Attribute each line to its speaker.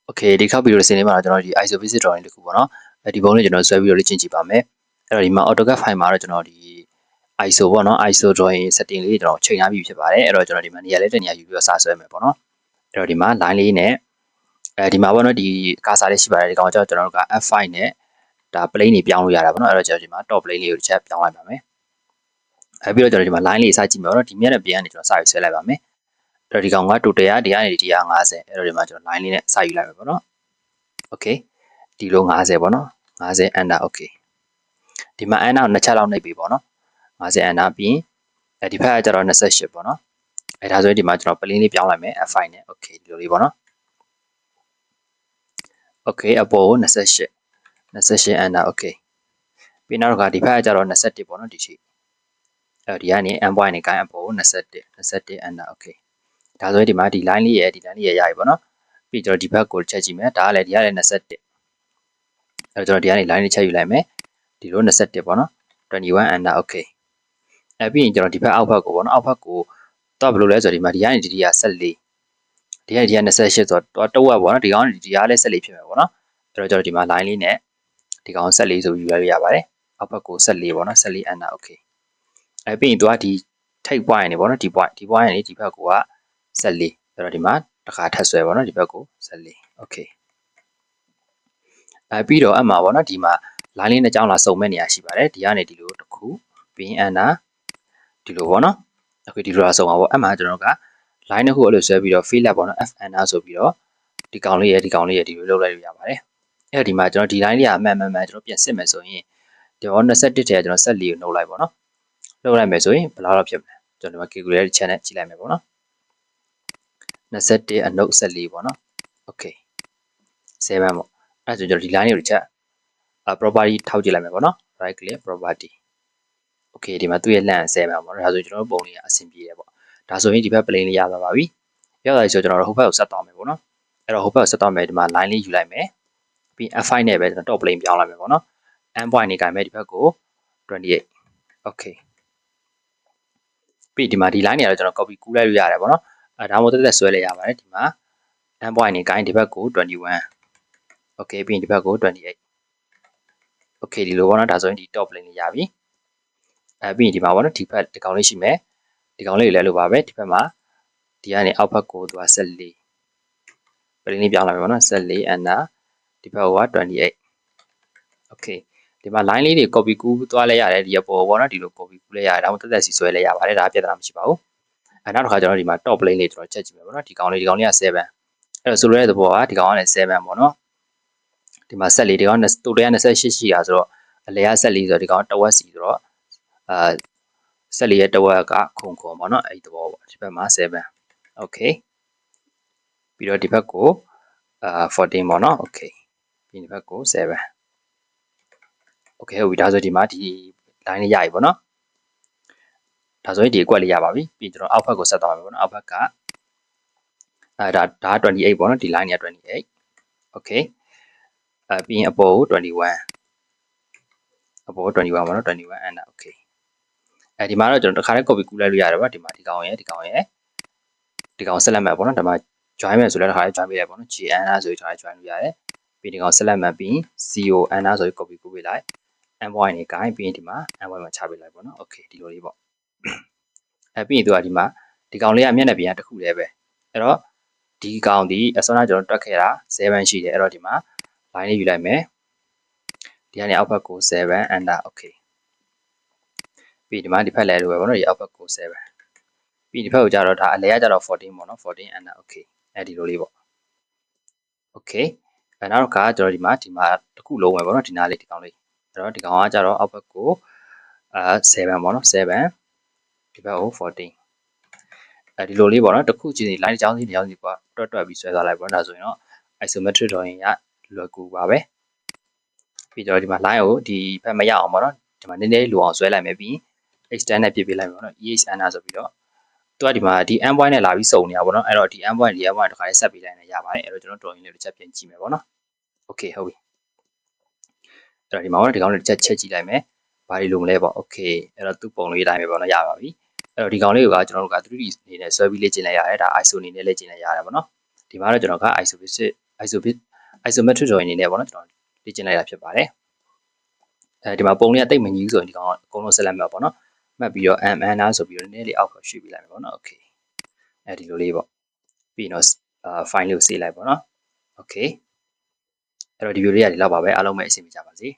Speaker 1: Okay ဒီခေတ်ဗီဒီယိုစင်လေးမှာတော့ကျွန်တော်ဒီ isovisit drawing တစ်ခုပေါ့နော်ဒီပုံလေးကျွန်တော်ဆွဲပြီးတော့လေ့ကျင့်ကြည့်ပါမယ်အဲ့တော့ဒီမှာ AutoCAD file မှာတော့ကျွန်တော်ဒီ ISO ပေါ့နော် ISO drawing setting လေးကျွန်တော်ချိန်ထားပြီးဖြစ်ပါတယ်အဲ့တော့ကျွန်တော်ဒီမှာနေရာလေးတစ်နေရာယူပြီးတော့စာဆွဲမယ်ပေါ့နော်အဲ့တော့ဒီမှာ line လေးနဲ့ဒီမှာပေါ့နော်ဒီ cursor လေးရှိပါတယ်ဒီကောင်ကျွန်တော်တို့က F5 နဲ့ဒါ plane တွေပြောင်းလို့ရတာပေါ့နော်အဲ့တော့ကျွန်တော်ဒီမှာ top plane လေးကိုတစ်ချက်ပြောင်းလိုက်ပါမယ်ပြီးတော့ကျွန်တော်ဒီမှာ line လေးစကြည့်မယ်ပေါ့နော်ဒီမြက်နဲ့ပြန်ကနေကျွန်တော်စယူဆွဲလိုက်ပါမယ်အဲ့တော့ဒီကောင်က total ကဒီကနေဒီ150အဲ့တော့ဒီမှာကျွန်တော် line လေးနဲ့စယူလိုက်မယ်ပေါ့နော် okay ဒီလို50ပေါ့နော်50 enter okay ဒီမှာ enter ကိုနှစ်ချက်လောက်နှိပ်ပြီပေါ့နော်50 enter ပြီးရင်ဒီဘက်ကကျတော့28ပေါ့နော်ဒါဆိုရင်ဒီမှာကျွန်တော် plane လေးပြောင်းလိုက်မယ် F5 နဲ့ okay ဒီလိုလေးပေါ့နော် okay အပေါ်ကို28 enter okay ပြီးနောက်တစ်ခါဒီဘက်ကကျတော့21ပေါ့နော်ဒီရှိဒီကနေ end point နဲ့ gain အပေါ်ကို21 enter okay ဒါဆိုရင်ဒီမှာဒီ line လေးရယ်ဒီ line လေးရယ်ရပြီပေါ့နော်ပြီးကျွန်တော်ဒီဘက်ကိုချက်ကြည့်မယ်ဒါကလည်းဒီကလည်း21အဲ့တော့ကျွန်တော်ဒီကနေ line လေးချက်ယူလိုက်မယ်ဒီလို21ပေါ့နော်21 enter okay ပြီးရင်ကျွန်တော်ဒီဘက်အောက်ဘက်ကိုပေါ့နော်အောက်ဘက်ကိုတော့ဘယ်လိုလဲဆိုတော့ဒီမှာဒီကနေဒီက14ဒီကနေဒီက28ဆိုတော့တဝက်ပေါ့နော်ဒီကောင်ဒီကလည်း14ဖြစ်မယ်ပေါ့နော်အဲ့တော့ကျွန်တော်ဒီမှာ line လေးနဲ့ဒီကောင်14ဆိုယူရရပါတယ်အောက်ဘက်ကို14ပေါ့နော်14 enter okay ပြီးရင်သူကဒီထိပ် point နေပေါ့နော်ဒီ point ကနေဒီဘက်ကိုက14အဲ့တော့ဒီမှာတစ်ခါထပ်ဆွဲပေါ့နော်ဒီဘက်ကို14 okay ပြီးတော့အမှပေါ့နော်ဒီမှာ line လေးနှစ်ကြောင်းလာစုံမဲ့နေရာရှိပါတယ်ဒီကနေဒီလိုတစ်ခုပြီးရင် enter ဒီလိုပေါ့နော်အခုဒီလိုလာစုံပါပေါ့အမှကျွန်တော်က line တစ်ခုအဲ့လိုဆွဲပြီးတော့ fill up ပေါ့နော် f enter ဆိုပြီးတော့ဒီကောင်လေးရဒီကောင်လေးရဒီလိုလုပ်လိုက်လို့ရပါတယ်အဲ့ဒီမှာကျွန်တော်ဒီ line လေးကအမှန်ကျွန်တော်ပြန်စစ်မယ်ဆိုရင်ဒီတော့21ထဲကကျွန်တော်14ကိုနှုတ်လိုက်ပေါ့နော်နှုတ်လိုက်မယ်ဆိုရင်ဘယ်လောက်ဖြစ်မလဲကျွန်တော်ဒီမှာ calculator channel ကြည့်လိုက်မယ်ပေါ့နော်21အနှုတ်14ပေါ့နော် okay 7ပေါ့အဲ့ဆိုကျွန်တော်ဒီ line ကိုတစ်ချက် property ထောက်ကြည့်လိုက်မယ်ပေါ့နော် right click property okay ဒီမှာသူ့ရဲ့လန့်7ပေါ့နော်ဒါဆိုကျွန်တော်တို့ပုံလေးကအဆင်ပြေတယ်ပေါ့ဒါဆိုရင်ဒီဘက် plane လေးရသွားပါပြီရသွားပြီဆိုတော့ကျွန်တော်တို့ဟိုဘက်ကိုဆက်သွားမယ်ပေါ့နော်အဲ့တော့ဟိုဘက်ကိုဆက်သွားမယ်ဒီမှာ line လေးယူလိုက်မယ်ပြီး F5 နဲ့ပဲကျွန်တော် top plane ပြောင်းလိုက်မယ်ပေါ့နော် end point နေကြမယ်ဒီဘက်ကို28 okay ပြီးဒီမှာဒီ line တွေကတော့ကျွန်တော် copy ကူးလိုက်လို့ရတယ်ပေါ့နော်ဒါမှမဟုတ်တက်ဆွဲလိုက်ရပါတယ်ဒီမှာ end point နေကြဒီဘက်ကို21 okay ပြီးရင်ဒီဘက်ကို28 okay ဒီလိုပေါ့နော်ဒါဆိုရင်ဒီ top plane လေးရပြီပြီးရင်ဒီမှာပေါ့နော်ဒီဘက်ဒီကောင်လေးရှိမယ်ဒီကောင်လေးကိုလည်းလိုပါပဲဒီဘက်မှာဒီကနေအောက်ဘက်ကိုသူက14ပလင်းလေးပြောင်းလာပြီပေါ့နော်14 enter ဒီဘက်က28 okay ဒီမှာ line လေးတွေ copy ကူးသွားလဲရတယ်ဒီအပေါ်ပေါ့နော်ဒီလို copy ကူးလဲရတယ်ဒါမှမဟုတ်တက်စီဆွဲလဲရပါတယ်ဒါပြဿနာမရှိပါဘူးနောက်တစ်ခါကျွန်တော်ဒီမှာ top plane လေးကျွန်တော်ချက်ကြည့်မယ်ပေါ့နော်ဒီကောင်လေးက7အဲ့တော့ဆိုလိုတဲ့သဘောကဒီကောင်ကလည်း7ပေါ့နော်ဒီမှာ14ဒီကောင်တိုတယ်က28ရှိတာဆိုတော့အလဲက14ဆိုတော့ဒီကောင်တဝက်စီဆိုတော့14ရဲ့တဝက်ကခုံပေါ့နော်အဲ့ဒီသဘောပေါ့ဒီဘက်မှာ7 okay ပြီးတော့ဒီဘက်ကို14ပေါ့နော် okay ပြီးဒီဘက်ကို7 okay ဟုတ်ပြီဒါဆိုဒီမှာဒီ line လေးရပြီပေါ့နော်ဒါဆိုရင်ဒီအကွက်လေးရပါပြီပြီးကျွန်တော်အောက်ဘက်ကိုဆက်သွားမယ်ပေါ့နော်အောက်ဘက်ကဒါ28ပေါ့နော်ဒီ line က28 okay ပြီးရင်အပေါ်ကို21အပေါ်21ပေါ့နော်21 enter okay ဒီမှာတော့ကျွန်တော်တစ်ခါတည်း copy ကူးလိုက်လို့ရတယ်ပေါ့ဒီမှာဒီကောင်ဒီကောင်ဆက်လက်မှတ်ပေါ့နော်ဒါမှ join မယ်ဆိုလည်းတစ်ခါတည်း join ပေးလိုက်ပေါ့နော် GN ဆိုပြီးထား join လို့ရတယ်ပြီးဒီကောင်ဆက်လက်မှတ်ပြီး CON ဆိုပြီး copy ကူးပေးလိုက် end point နေကိုင်းပြီးရင်ဒီမှာ end point မှာချပေးလိုက်ပေါ့နော် okay ဒီလိုလေးပေါ့ပြီးရင်သူကဒီမှာဒီကောင်လေးကမျက်နှာပြင်ကတစ်ခုတည်းပဲအဲ့တော့ဒီကောင်ဒီအစောကကျွန်တော်တွက်ခဲ့တာ7ရှိတယ်အဲ့တော့ဒီမှာ line လေးယူလိုက်မယ်ဒီကနေအောက်ဘက်ကို7 enter okay ပြီးဒီမှာဒီဖက်လဲလို့ပဲပေါ့နော်ဒီအောက်ဘက်ကို7ပြီးဒီဖက်ကိုကြတော့ဒါအလဲကကြတော့14ပေါ့နော်14 enter okay ဒီလိုလေးပေါ့ okay နောက်တစ်ခါကျွန်တော်ဒီမှာတစ်ခုလုံးပဲပေါ့နော်ဒီနားလေးဒီကောင်လေးအဲ့တော့ဒီကောင်ကကြတော့အောက်ဘက်ကို7ပေါ့နော်7ဒီဘက်ကို14ဒီလိုလေးပေါ့နော်တစ်ခုချင်းစီ line တစ်ကြောင်းစီတွက်ပြီးဆွဲသွားလိုက်ပေါ့နော်ဒါဆိုရင်တော့ isometric drawing ရလွယ်ကူပါပဲပြီးတော့ဒီမှာ line ကိုဒီဘက်မရအောင်ပေါ့နော်ဒီမှာနည်းနည်းလိုအောင်ဆွဲလိုက်မယ်ပြီး extend နဲ့ပြစ်ပေးလိုက်မယ်ပေါ့နော် EH enter ဆိုပြီးတော့သူကဒီမှာဒီ end point နဲ့လာပြီးစုံနေတာပေါ့နော်အဲ့တော့ဒီ end point ဒီ end point တစ်ခါလေးဆက်ပေးလိုက်ရင်ရပါတယ်အဲ့တော့ကျွန်တော် drawing လေးတစ်ချက်ပြန်ကြည့်မယ်ပေါ့နော် okay ဟုတ်ပြီအဲ့တော့ဒီမှာပေါ့နော်ဒီကောင်လေးတစ်ချက်ချက်ကြည့်လိုက်မယ်ဘာတွေလိုမလဲပေါ့ okay အဲ့တော့သူ့ပုံလေးတိုင်းပဲပေါ့နော်ရပါပြီအဲ့တော့ဒီကောင်လေးကကျွန်တော်တို့က 3D အနေနဲ့ဆွဲပြီးလေ့ကျင့်လိုက်ရတယ်ဒါ ISO အနေနဲ့လေ့ကျင့်လိုက်ရတယ်ပေါ့နော်ဒီမှာတော့ကျွန်တော်က isovisit isometric drawing အနေနဲ့ပေါ့နော်ကျွန်တော်လေ့ကျင့်လိုက်တာဖြစ်ပါတယ်ဒီမှာပုံလေးကတိတ်မကြီးဆိုရင်ဒီကောင်ကအကုန်လုံးဆက်လက်မှတ်ပေါ့နော်မှတ်ပြီးတော့ MN ဆိုပြီးတော့နည်းနည်းလေးအောက်ကိုရွှေ့ပေးလိုက်မယ်ပေါ့နော် okay ဒီလိုလေးပေါ့ပြီးတော့file လေးကို save လိုက်ပေါ့နော် okay အဲ့တော့ဒီ video လေးကဒီလောက်ပါပဲအားလုံးပဲအဆင်ပြေကြပါစေ